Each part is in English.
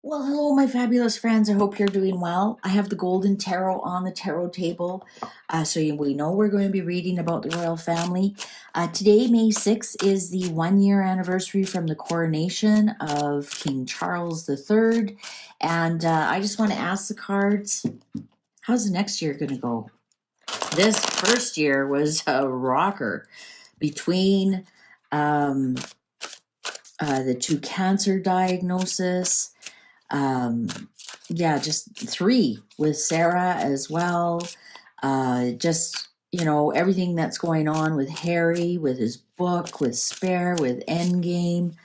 Well, hello, my fabulous friends. I hope you're doing well. I have the Golden Tarot on the tarot table. We know we're going to be reading about the royal family. Today, May 6th, is the 1 year anniversary from the coronation of King Charles III. And I just want to ask the cards, how's the next year going to go? This first year was a rocker between the two cancer diagnoses. Just three with Sarah as well. Everything that's going on with Harry, with his book, with Spare, with Endgame.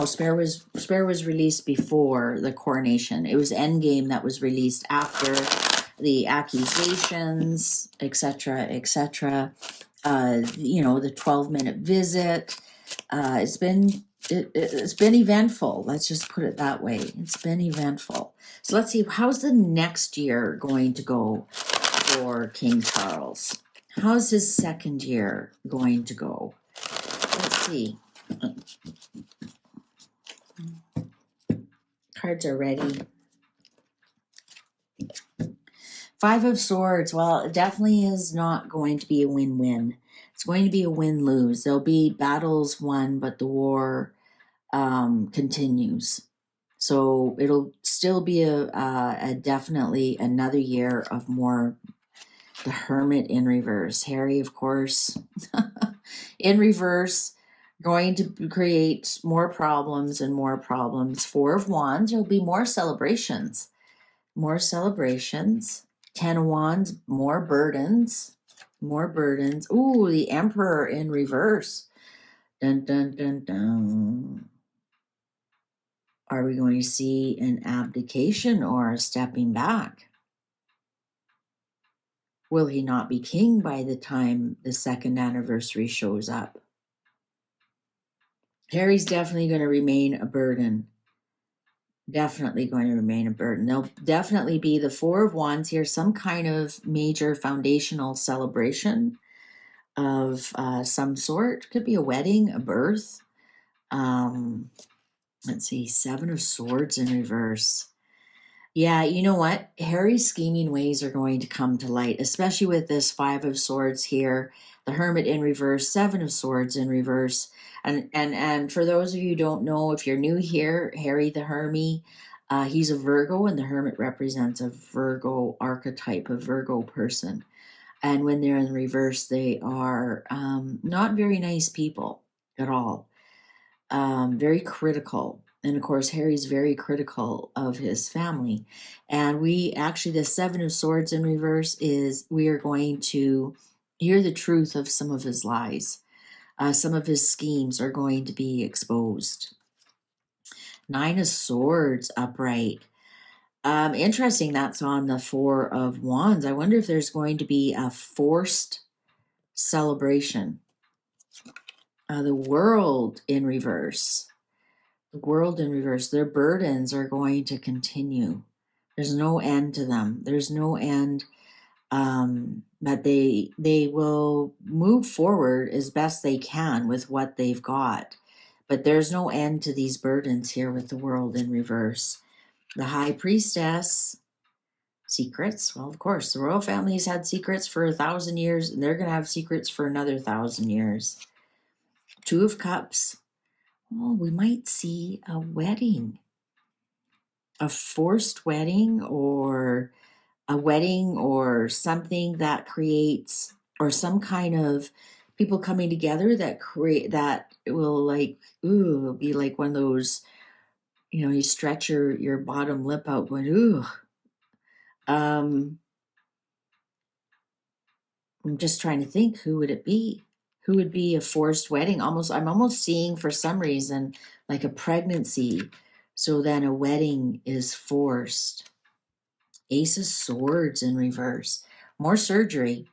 Spare was released before the coronation. It was Endgame that was released after the accusations, etc., etc. The 12-minute visit. It's been eventful. Let's just put it that way. It's been eventful. So let's see, how's the next year going to go for King Charles? How's his second year going to go? Let's see. Cards are ready. Five of Swords. Well, it definitely is not going to be a win-win. It's going to be a win-lose. There'll be battles won, but the war continues. So it'll still be a definitely another year of more the Hermit in reverse. Harry, of course, in reverse, going to create more problems and more problems. Four of Wands, there'll be more celebrations. More celebrations. 10 of Wands, more burdens. More burdens. Ooh, the Emperor in reverse. Dun, dun, dun, dun. Are we going to see an abdication or a stepping back? Will he not be king by the time the second anniversary shows up? Harry's definitely going to remain a burden. Definitely going to remain a burden. There'll definitely be the Four of Wands here, some kind of major foundational celebration of some sort. Could be a wedding, a birth. Let's see, Seven of Swords in reverse. Yeah, you know what? Harry's scheming ways are going to come to light, especially with this Five of Swords here, the Hermit in reverse, Seven of Swords in reverse. And for those of you who don't know, if you're new here, Harry the Hermie, he's a Virgo, and the Hermit represents a Virgo archetype, a Virgo person. And when they're in reverse, they are not very nice people at all. Very critical. And of course, Harry's very critical of his family. And the Seven of Swords in reverse is we are going to hear the truth of some of his lies. Some of his schemes are going to be exposed. Nine of Swords upright. Interesting, that's on the Four of Wands. I wonder if there's going to be a forced celebration. The World in reverse. The World in reverse. Their burdens are going to continue. There's no end to them. There's no end. But they will move forward as best they can with what they've got. But there's no end to these burdens here with the World in reverse. The High Priestess, secrets. Well, of course, the royal family has had secrets for 1,000 years, and they're going to have secrets for another 1,000 years. Two of Cups. Oh, we might see a wedding. A forced wedding, or a wedding, or something that creates, or some kind of people coming together that create, that will be like one of those, you stretch your bottom lip out going, ooh. I'm just trying to think, who would it be? Who would be a forced wedding? I'm almost seeing, for some reason, like a pregnancy. So then a wedding is forced. Ace of Swords in reverse. More surgery.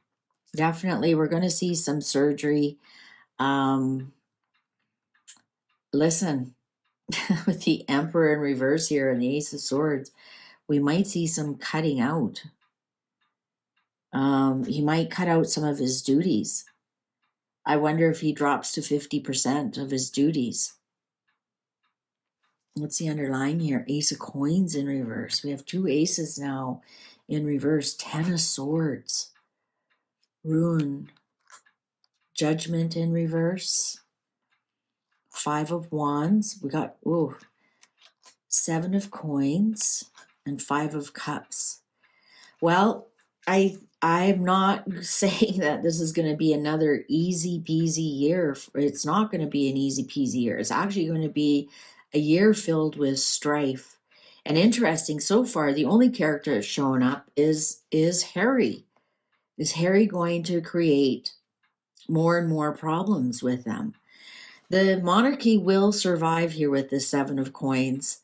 Definitely, we're going to see some surgery. Listen, with the Emperor in reverse here and the Ace of Swords, we might see some cutting out. He might cut out some of his duties. I wonder if he drops to 50% of his duties. What's the underlying here? Ace of Coins in reverse. We have 2 aces now in reverse. 10 of Swords. Ruin. Judgment in reverse. 5 of Wands. We got, 7 of Coins and 5 of Cups. Well, I'm not saying that this is going to be another easy peasy year. It's not going to be an easy peasy year. It's actually going to be a year filled with strife. And interesting, so far, the only character that's shown up is Harry. Is Harry going to create more and more problems with them? The monarchy will survive here with the 7 of Coins.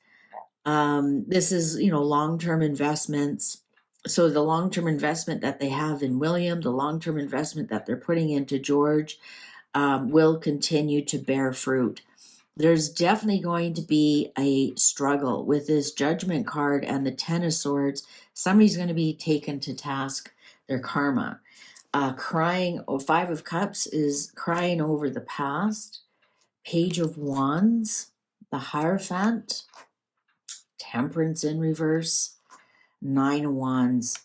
This is, long-term investments. So the long-term investment that they have in William, the long-term investment that they're putting into George, will continue to bear fruit. There's definitely going to be a struggle with this Judgment card and the 10 of Swords. Somebody's going to be taken to task, their karma. Crying, 5 of Cups is crying over the past. Page of Wands, the Hierophant, Temperance in reverse, 9 of Wands,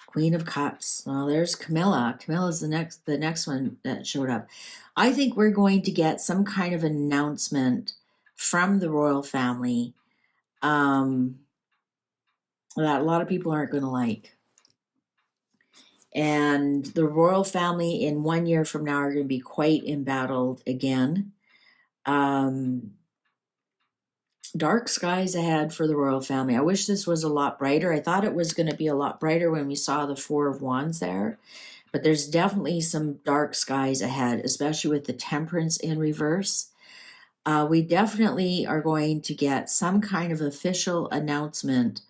Queen of Cups. Well, there's Camilla. Camilla's the next one that showed up. I think we're going to get some kind of announcement from the royal family that a lot of people aren't going to like. And the royal family in 1 year from now are going to be quite embattled again. Dark skies ahead for the royal family. I wish this was a lot brighter. I thought it was going to be a lot brighter when we saw the 4 of Wands there. But there's definitely some dark skies ahead, especially with the Temperance in reverse. We definitely are going to get some kind of official announcement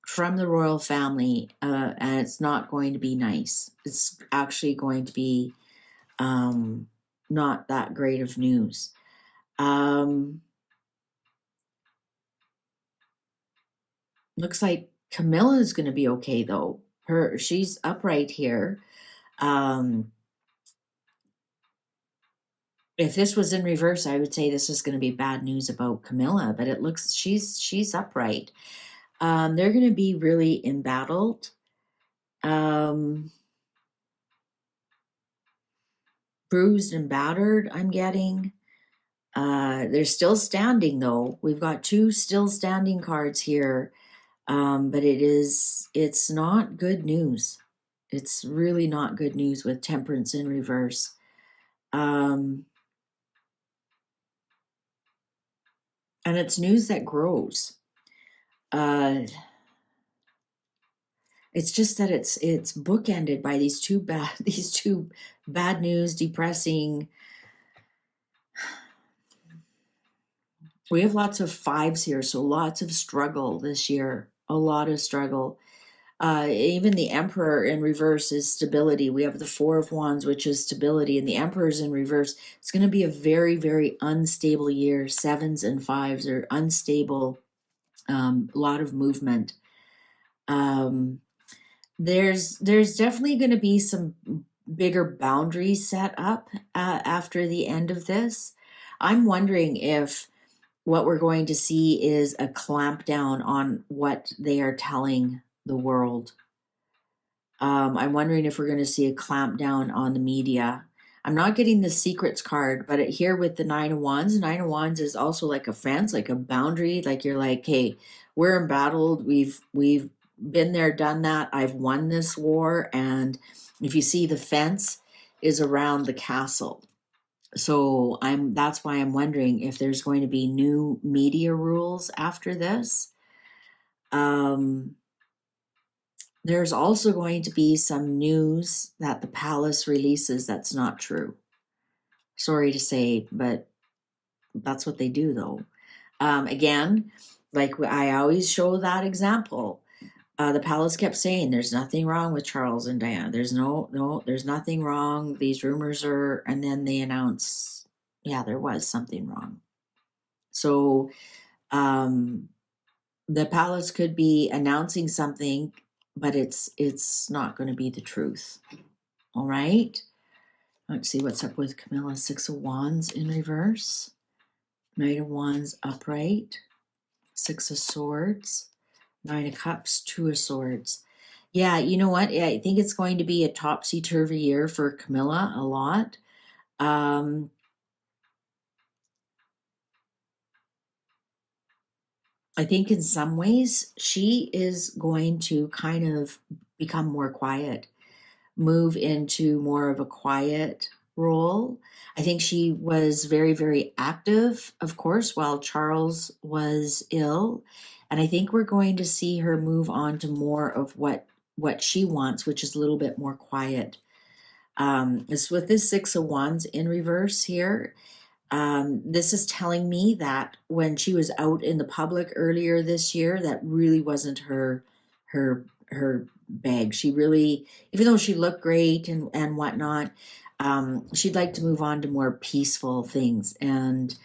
from the royal family, and it's not going to be nice. It's actually going to be not that great of news. Looks like Camilla is going to be okay though. She's upright here. If this was in reverse, I would say this is going to be bad news about Camilla, but it looks she's upright. They're going to be really embattled. Bruised and battered, I'm getting. They're still standing though. We've got 2 still standing cards here. But it's not good news. It's really not good news with Temperance in reverse. And it's news that grows. It's just that it's bookended by these two bad news, depressing. We have lots of 5s here, so lots of struggle this year. A lot of struggle. Even the Emperor in reverse is stability. We have the 4 of Wands, which is stability, and the Emperor's in reverse. It's going to be a very, very unstable year. 7s and 5s are unstable. A lot of movement. There's definitely going to be some bigger boundaries set up after the end of this. I'm wondering if what we're going to see is a clamp down on what they are telling the world. I'm wondering if we're going to see a clamp down on the media. I'm not getting the secrets card, but here with the 9 of Wands, 9 of Wands is also like a fence, like a boundary. Like you're like, hey, we're embattled. We've been there, done that. I've won this war. And if you see, the fence is around the castle. So that's why I'm wondering if there's going to be new media rules after this. There's also going to be some news that the palace releases that's not true. Sorry to say, but that's what they do though. Again, like I always show that example. The palace kept saying there's nothing wrong with Charles and Diana. There's there's nothing wrong. These rumors are, and then they announce, yeah, there was something wrong. So the palace could be announcing something, but it's not going to be the truth. All right. Let's see what's up with Camilla. 6 of Wands in reverse. Knight of Wands upright. Six of Swords, Nine of Cups, Two of Swords. Yeah, you know what? I think it's going to be a topsy-turvy year for Camilla a lot. I think in some ways she is going to kind of become more quiet, move into more of a quiet role. I think she was very, very active, of course, while Charles was ill. And I think we're going to see her move on to more of what she wants, which is a little bit more quiet. Is with this Six of Wands in reverse here. This is telling me that when she was out in the public earlier this year, that really wasn't her bag. She really, even though she looked great and whatnot, she'd like to move on to more peaceful things and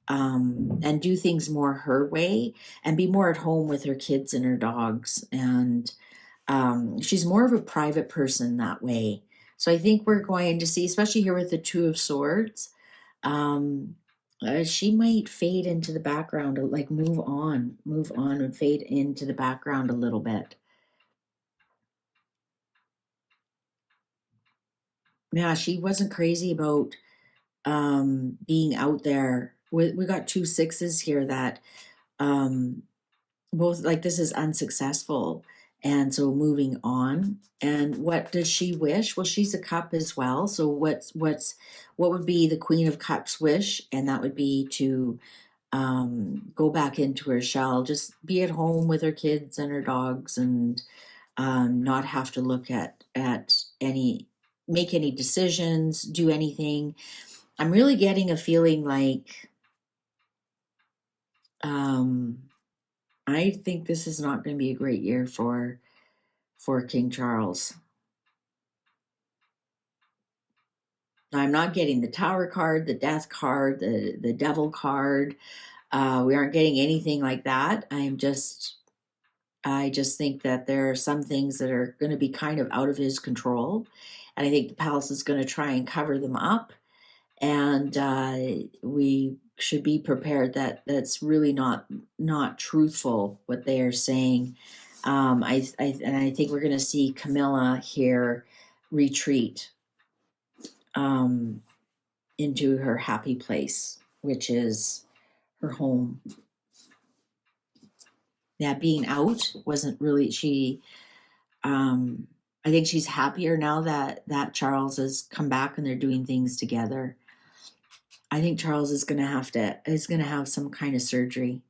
do things more her way and be more at home with her kids and her dogs. And she's more of a private person that way. So I think we're going to see, especially here with the Two of Swords, she might fade into the background, like move on and fade into the background a little bit. Yeah, she wasn't crazy about being out there. We got two sixes here that both like this is unsuccessful, and so moving on. And what does she wish? Well, she's a cup as well, so what would be the Queen of Cups wish? And that would be to go back into her shell, just be at home with her kids and her dogs, and not have to look at any make any decisions, do anything. I'm really getting a feeling like I think this is not going to be a great year for King Charles. I'm not getting the Tower card, the Death card, the Devil card. We aren't getting anything like that. I just think that there are some things that are going to be kind of out of his control, and I think the palace is going to try and cover them up. And we should be prepared that that's really not truthful what they are saying. And I think we're going to see Camilla here retreat into her happy place, which is her home. Yeah, being out wasn't really she. I think she's happier now that Charles has come back and they're doing things together. I think Charles is gonna have some kind of surgery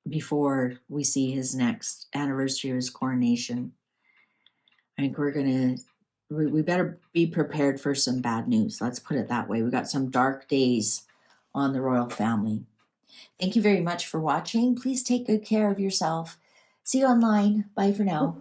before we see his next anniversary of his coronation. I think we better be prepared for some bad news. Let's put it that way. We got some dark days on the royal family. Thank you very much for watching. Please take good care of yourself. See you online. Bye for now.